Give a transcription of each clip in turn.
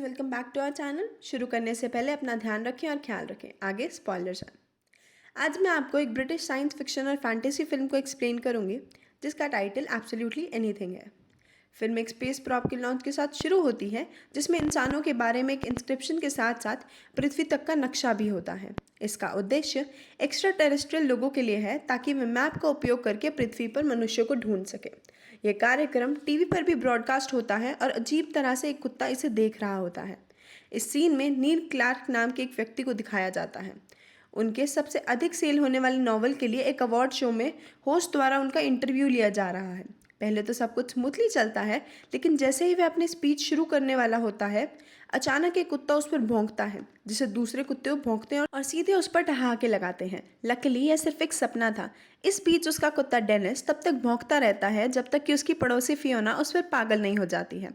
Welcome back to our channel. शुरू करने से पहले अपना ध्यान रखें और ख्याल रखें, आगे स्पॉयलर्स हैं। आज मैं आपको एक ब्रिटिश साइंस फिक्शन और फैंटेसी फिल्म को एक्सप्लेन करूंगी जिसका टाइटल एब्सोल्युटली एनीथिंग है। फिल्म एक स्पेस प्रॉप के लॉन्च के साथ शुरू होती है जिसमें इंसानों के बारे में एक इंस्क्रिप्शन के साथ साथ पृथ्वी तक का नक्शा भी होता है। इसका उद्देश्य एक्स्ट्रा टेरेस्ट्रियल लोगों के लिए है ताकि वे मैप का उपयोग करके पृथ्वी पर मनुष्यों को ढूंढ सके। यह कार्यक्रम टीवी पर भी ब्रॉडकास्ट होता है और अजीब तरह से एक कुत्ता इसे देख रहा होता है। इस सीन में नील क्लार्क नाम के एक व्यक्ति को दिखाया जाता है। उनके सबसे अधिक सेल होने वाले नॉवल के लिए एक अवार्ड शो में होस्ट द्वारा उनका इंटरव्यू लिया जा रहा है। पहले तो सब कुछ स्मूथली चलता है, लेकिन जैसे ही वह अपनी स्पीच शुरू करने वाला होता है, अचानक एक कुत्ता उस पर भौंकता है जिसे दूसरे कुत्ते भौंकते हैं और सीधे उस पर ठहाके लगाते हैं। लकीली यह सिर्फ एक सपना था। इस बीच उसका कुत्ता डेनिस तब तक भौंकता रहता है जब तक कि उसकी पड़ोसी फियोना उस पर पागल नहीं हो जाती है।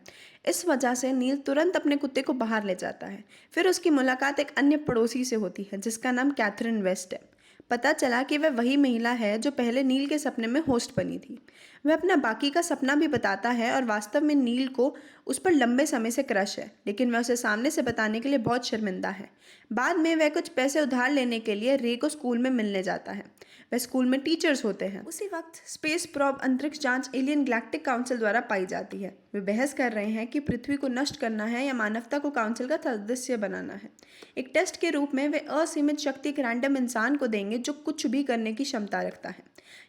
इस वजह से नील तुरंत अपने कुत्ते को बाहर ले जाता है। फिर उसकी मुलाकात एक अन्य पड़ोसी से होती है जिसका नाम कैथरीन वेस्ट है। पता चला कि वह वही महिला है जो पहले नील के सपने में होस्ट बनी थी। वह अपना बाकी का सपना भी बताता है और वास्तव में नील को उस पर लंबे समय से क्रश है, लेकिन वह उसे सामने से बताने के लिए बहुत शर्मिंदा है। बाद में वह कुछ पैसे उधार लेने के लिए रे को स्कूल में मिलने जाता है। वह स्कूल में टीचर्स होते हैं। उसी वक्त स्पेस प्रॉब अंतरिक्ष जांच एलियन गैलेक्टिक काउंसिल द्वारा पाई जाती है। वे बहस कर रहे हैं कि पृथ्वी को नष्ट करना है या मानवता को काउंसिल का सदस्य बनाना है। एक टेस्ट के रूप में वे असीमित शक्ति एक रैंडम इंसान को देंगे जो कुछ भी करने की क्षमता रखता है।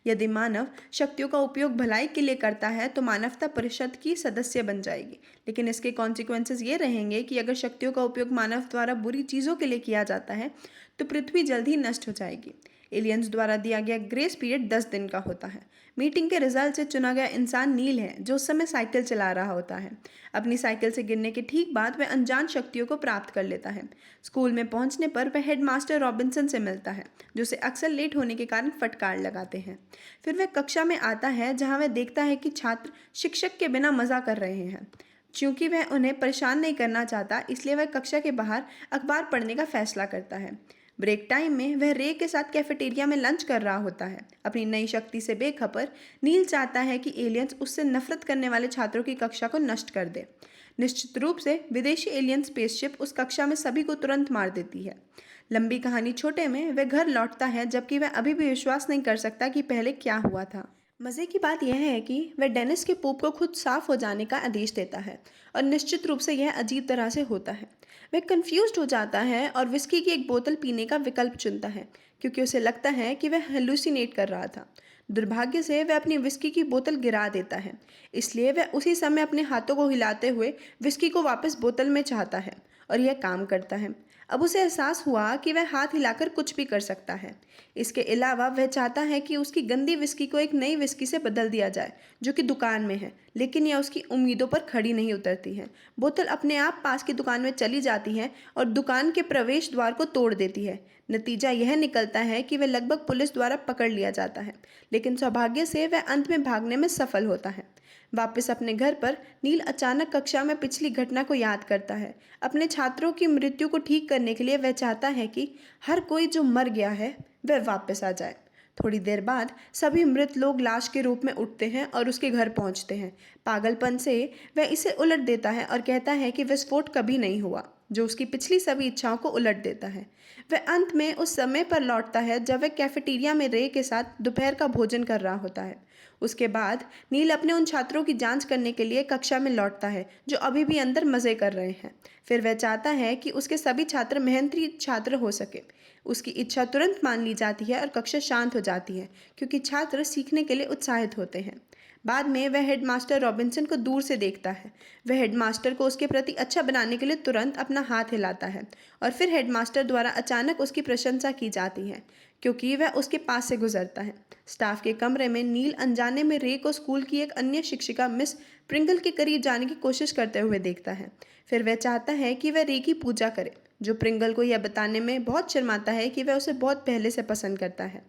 यदि मानव शक्तियों का उपयोग भलाई के लिए करता है तो मानवता परिषद की सदस्य बन जाएगी, लेकिन इसके कॉन्सिक्वेंसेस ये रहेंगे कि अगर शक्तियों का उपयोग मानव द्वारा बुरी चीज़ों के लिए किया जाता है तो पृथ्वी जल्द ही नष्ट हो जाएगी। एलियंस द्वारा दिया गया ग्रेस पीरियड 10 दिन का होता है। मीटिंग के रिजल्ट से चुना गया इंसान नील है जो उस समय साइकिल चला रहा होता है। अपनी साइकिल से गिरने के ठीक बाद वह अनजान शक्तियों को प्राप्त कर लेता है। स्कूल में पहुंचने पर वह हेडमास्टर रॉबिन्सन से मिलता है जो उसे अक्सर लेट होने के कारण फटकार लगाते हैं। फिर वह कक्षा में आता है जहां वह देखता है कि छात्र शिक्षक के बिना मजा कर रहे हैं। क्योंकि वह उन्हें परेशान नहीं करना चाहता, इसलिए वह कक्षा के बाहर अखबार पढ़ने का फैसला करता है। ब्रेक टाइम में वह रे के साथ कैफेटेरिया में लंच कर रहा होता है। अपनी नई शक्ति से बेखबर नील चाहता है कि एलियंस उससे नफरत करने वाले छात्रों की कक्षा को नष्ट कर दे। निश्चित रूप से विदेशी एलियन स्पेसशिप उस कक्षा में सभी को तुरंत मार देती है। लंबी कहानी छोटे में वह घर लौटता है जबकि वह अभी भी विश्वास नहीं कर सकता कि पहले क्या हुआ था। मज़े की बात यह है कि वह डेनिस के पोप को खुद साफ हो जाने का आदेश देता है और निश्चित रूप से यह अजीब तरह से होता है। वह कंफ्यूज्ड हो जाता है और विस्की की एक बोतल पीने का विकल्प चुनता है क्योंकि उसे लगता है कि वह हेलुसिनेट कर रहा था। दुर्भाग्य से वह अपनी विस्की की बोतल गिरा देता है, इसलिए वह उसी समय अपने हाथों को हिलाते हुए विस्की को वापस बोतल में चाहता है और यह काम करता है। अब उसे एहसास हुआ कि वह हाथ हिलाकर कुछ भी कर सकता है। इसके अलावा वह चाहता है कि उसकी गंदी विस्की को एक नई विस्की से बदल दिया जाए जो कि दुकान में है, लेकिन यह उसकी उम्मीदों पर खड़ी नहीं उतरती है। बोतल अपने आप पास की दुकान में चली जाती है और दुकान के प्रवेश द्वार को तोड़ देती है। नतीजा यह निकलता है कि वह लगभग पुलिस द्वारा पकड़ लिया जाता है, लेकिन सौभाग्य से वह अंत में भागने में सफल होता है। वापस अपने घर पर नील अचानक कक्षा में पिछली घटना को याद करता है। अपने छात्रों की मृत्यु को ठीक करने के लिए वह चाहता है कि हर कोई जो मर गया है वह वापस आ जाए। थोड़ी देर बाद सभी मृत लोग लाश के रूप में उठते हैं और उसके घर पहुंचते हैं। पागलपन से वह इसे उलट देता है और कहता है कि विस्फोट कभी नहीं हुआ, जो उसकी पिछली सभी इच्छाओं को उलट देता है। वह अंत में उस समय पर लौटता है जब वह कैफेटेरिया में रे के साथ दोपहर का भोजन कर रहा होता है। उसके बाद नील अपने उन छात्रों की जांच करने के लिए कक्षा में लौटता है जो अभी भी अंदर मज़े कर रहे हैं। फिर वह चाहता है कि उसके सभी छात्र मेहनती छात्र हो सके। उसकी इच्छा तुरंत मान ली जाती है और कक्षा शांत हो जाती है क्योंकि छात्र सीखने के लिए उत्साहित होते हैं। बाद में वह हेडमास्टर रॉबिन्सन को दूर से देखता है। वह हेडमास्टर को उसके प्रति अच्छा बनाने के लिए तुरंत अपना हाथ हिलाता है और फिर हेडमास्टर द्वारा अचानक उसकी प्रशंसा की जाती है क्योंकि वह उसके पास से गुजरता है। स्टाफ के कमरे में नील अनजाने में रे को स्कूल की एक अन्य शिक्षिका मिस प्रिंगल के करीब जाने की कोशिश करते हुए देखता है। फिर वह चाहता है कि वह रे की पूजा करे, जो प्रिंगल को यह बताने में बहुत शर्माता है कि वह उसे बहुत पहले से पसंद करता है।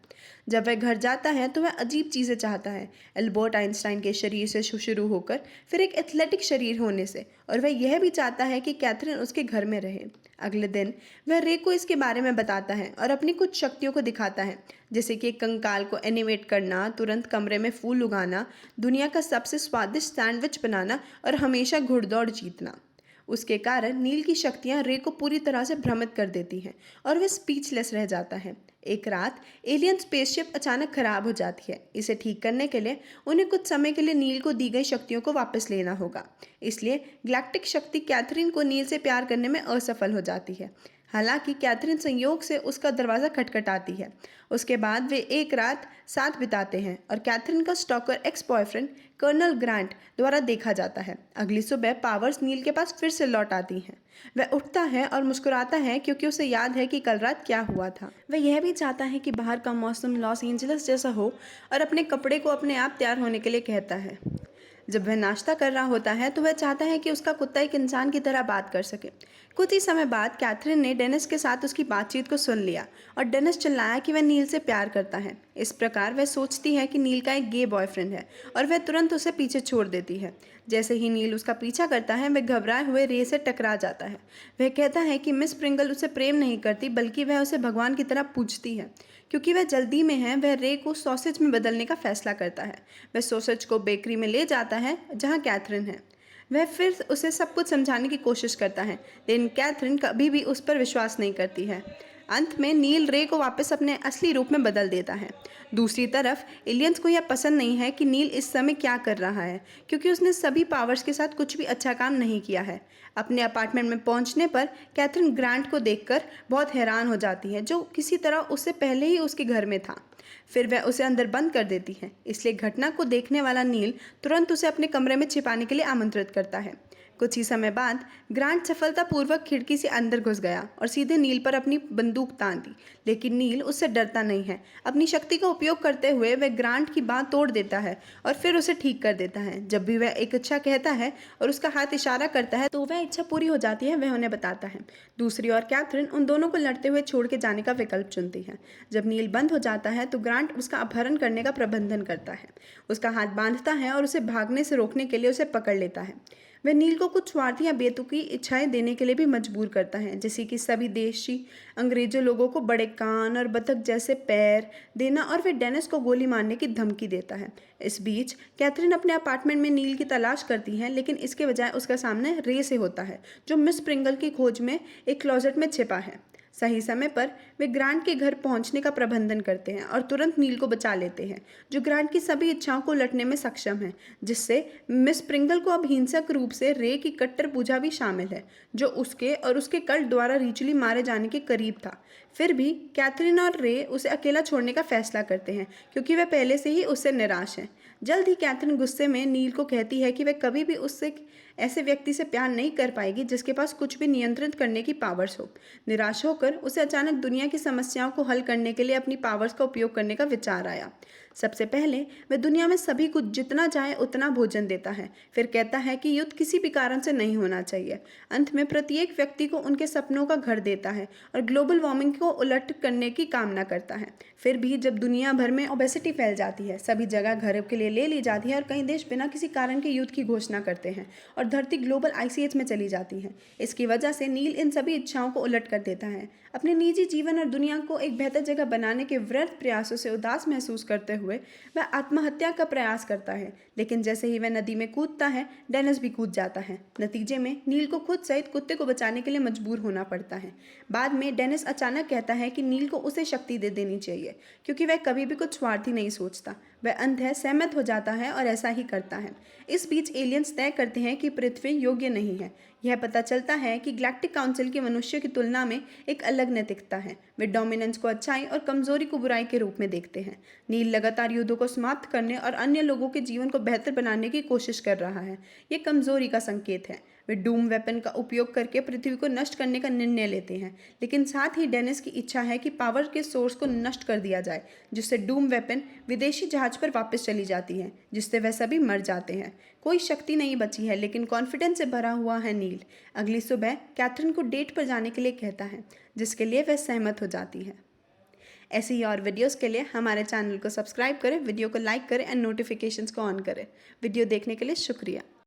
जब वह घर जाता है तो वह अजीब चीज़ें चाहता है, एल्बर्ट आइंस्टाइन के शरीर से शुरू होकर फिर एक एथलेटिक शरीर होने से, और वह यह भी चाहता है कि कैथरीन उसके घर में रहे। अगले दिन वह रे को इसके बारे में बताता है और अपनी कुछ शक्तियों को दिखाता है, जैसे कि एक कंकाल को एनिमेट करना, तुरंत कमरे में फूल उगाना, दुनिया का सबसे स्वादिष्ट सैंडविच बनाना और हमेशा घुड़दौड़ जीतना। उसके कारण नील की शक्तियां रे को पूरी तरह से भ्रमित कर देती हैं और वह स्पीचलेस रह जाता है। एक रात एलियन स्पेसशिप अचानक खराब हो जाती है। इसे ठीक करने के लिए उन्हें कुछ समय के लिए नील को दी गई शक्तियों को वापस लेना होगा। इसलिए गैलेक्टिक शक्ति कैथरीन को नील से प्यार करने में असफल हो जाती है। हालांकि कैथरीन संयोग से उसका दरवाज़ा खटखटाती है। उसके बाद वे एक रात साथ बिताते हैं और कैथरीन का stalker ex boyfriend Colonel Grant द्वारा देखा जाता है। अगली सुबह पावर्स नील के पास फिर से लौट आती हैं। वह उठता है और मुस्कुराता है क्योंकि उसे याद है कि कल रात क्या हुआ था। वह यह भी चाहता है कि बाहर का मौसम लॉस एंजल्स जैसा हो और अपने कपड़े को अपने आप तैयार होने के लिए कहता है। जब वह नाश्ता कर रहा होता है तो वह चाहता है कि उसका कुत्ता एक इंसान की तरह बात कर सके। कुछ ही समय बाद कैथरीन ने डेनिस के साथ उसकी बातचीत को सुन लिया और डेनिस चिल्लाया कि वह नील से प्यार करता है। इस प्रकार वह सोचती है कि नील का एक गे बॉयफ्रेंड है और वह तुरंत उसे पीछे छोड़ देती है। जैसे ही नील उसका पीछा करता है वह घबराए हुए रे से टकरा जाता है। वह कहता है कि मिस प्रिंगल उसे प्रेम नहीं करती बल्कि वह उसे भगवान की तरह पूजती है। क्योंकि वह जल्दी में है, वह रे को सॉसेज में बदलने का फैसला करता है। वह सॉसेज को बेकरी में ले जाता है जहाँ कैथरीन है। वह फिर उसे सब कुछ समझाने की कोशिश करता है, लेकिन कैथरीन कभी भी उस पर विश्वास नहीं करती है। अंत में नील रे को वापस अपने असली रूप में बदल देता है। दूसरी तरफ एलियंस को यह पसंद नहीं है कि नील इस समय क्या कर रहा है, क्योंकि उसने सभी पावर्स के साथ कुछ भी अच्छा काम नहीं किया है। अपने अपार्टमेंट में पहुंचने पर कैथरीन ग्रांट को देखकर बहुत हैरान हो जाती है, जो किसी तरह उससे पहले ही उसके घर में था। फिर वह उसे अंदर बंद कर देती है। इसलिए घटना को देखने वाला नील तुरंत उसे अपने कमरे में छिपाने के लिए आमंत्रित करता है। कुछ ही समय बाद ग्रांट सफलतापूर्वक खिड़की से अंदर घुस गया और सीधे नील पर अपनी बंदूक तान दी, लेकिन नील उससे डरता नहीं है। अपनी शक्ति का उपयोग करते हुए वह ग्रांट की बाँह तोड़ देता है और फिर उसे ठीक कर देता है। जब भी वह एक इच्छा कहता है और उसका हाथ इशारा करता है तो वह इच्छा पूरी हो जाती है, वह उन्हें बताता है। दूसरी ओर कैथरीन उन दोनों को लड़ते हुए छोड़ के जाने का विकल्प चुनती है। जब नील बंद हो जाता है तो ग्रांट उसका अपहरण करने का प्रबंधन करता है, उसका हाथ बांधता है और उसे भागने से रोकने के लिए उसे पकड़ लेता है। वह नील को कुछ स्वार्थी या बेतुकी इच्छाएं देने के लिए भी मजबूर करता है, जैसे कि सभी देशी अंग्रेजों लोगों को बड़े कान और बतख जैसे पैर देना, और वह डेनिस को गोली मारने की धमकी देता है। इस बीच कैथरीन अपने अपार्टमेंट में नील की तलाश करती है, लेकिन इसके बजाय उसका सामना रे से होता है, जो मिस प्रिंगल की खोज में एक क्लोजेट में छिपा है। सही समय पर वे ग्रांट के घर पहुंचने का प्रबंधन करते हैं और तुरंत नील को बचा लेते हैं, जो ग्रांट की सभी इच्छाओं को उलटने में सक्षम है, जिससे मिस प्रिंगल को अब हिंसक रूप से रे की कट्टर पूजा भी शामिल है, जो उसके और उसके कल्ट द्वारा रिचुअली मारे जाने के करीब था। फिर भी कैथरीन और रे उसे अकेला छोड़ने का फैसला करते हैं, क्योंकि वे पहले से ही उससे निराश हैं। जल्द ही कैथरीन गुस्से में नील को कहती है कि वह कभी भी उससे ऐसे व्यक्ति से प्यार नहीं कर पाएगी जिसके पास कुछ भी नियंत्रित करने की पावर्स हो। निराश होकर उसे अचानक दुनिया की समस्याओं को हल करने के लिए अपनी पावर्स का उपयोग करने का विचार आया। सबसे पहले वह दुनिया में सभी को जितना चाहे उतना भोजन देता है, फिर कहता है कि युद्ध किसी भी कारण से नहीं होना चाहिए। अंत में प्रत्येक व्यक्ति को उनके सपनों का घर देता है और ग्लोबल वार्मिंग को उलट करने की कामना करता है। फिर भी जब दुनिया भर में ओबेसिटी फैल जाती है, सभी जगह घरों के लिए ले ली जाती है और कई देश बिना किसी कारण के युद्ध की घोषणा करते हैं और धरती ग्लोबल आईसीएच में चली जाती है। इसकी वजह से नील इन सभी इच्छाओं को उलट कर देता है। अपने निजी जीवन और दुनिया को एक बेहतर जगह बनाने के व्यर्थ प्रयासों से उदास महसूस करते हुए वह आत्महत्या का प्रयास करता है, लेकिन जैसे ही वह नदी में कूदता है, डेनिस भी कूद जाता है। नतीजे में नील को खुद सहित कुत्ते को बचाने के लिए मजबूर होना पड़ता है। बाद में डेनिस अचानक कहता है कि नील को उसे शक्ति दे देनी चाहिए, क्योंकि वह कभी भी कुछ स्वार्थी नहीं सोचता। वह अंधे सहमत हो जाता है और ऐसा ही करता है। इस बीच एलियंस तय करते हैं कि पृथ्वी योग्य नहीं है। यह पता चलता है कि गैलेक्टिक काउंसिल की मनुष्य की तुलना में एक अलग नैतिकता है। वे डोमिनेंस को अच्छाई और कमजोरी को बुराई के रूप में देखते हैं। नील लगातार युद्धों को समाप्त करने और अन्य लोगों के जीवन को बेहतर बनाने की कोशिश कर रहा है। ये कमजोरी का संकेत है। वे डूम वेपन का उपयोग करके पृथ्वी को नष्ट करने का निर्णय लेते हैं, लेकिन साथ ही डेनिस की इच्छा है कि पावर के सोर्स को नष्ट कर दिया जाए, जिससे डूम वेपन विदेशी जहाज पर वापस चली जाती है, जिससे वह सभी मर जाते हैं। कोई शक्ति नहीं बची है, लेकिन कॉन्फिडेंस से भरा हुआ है नील। अगली सुबह कैथरीन को डेट पर जाने के लिए कहता है, जिसके लिए वह सहमत हो जाती है। ऐसी ही और वीडियोस के लिए हमारे चैनल को सब्सक्राइब करें, वीडियो को लाइक करें एंड नोटिफिकेशंस को ऑन करें। वीडियो देखने के लिए शुक्रिया।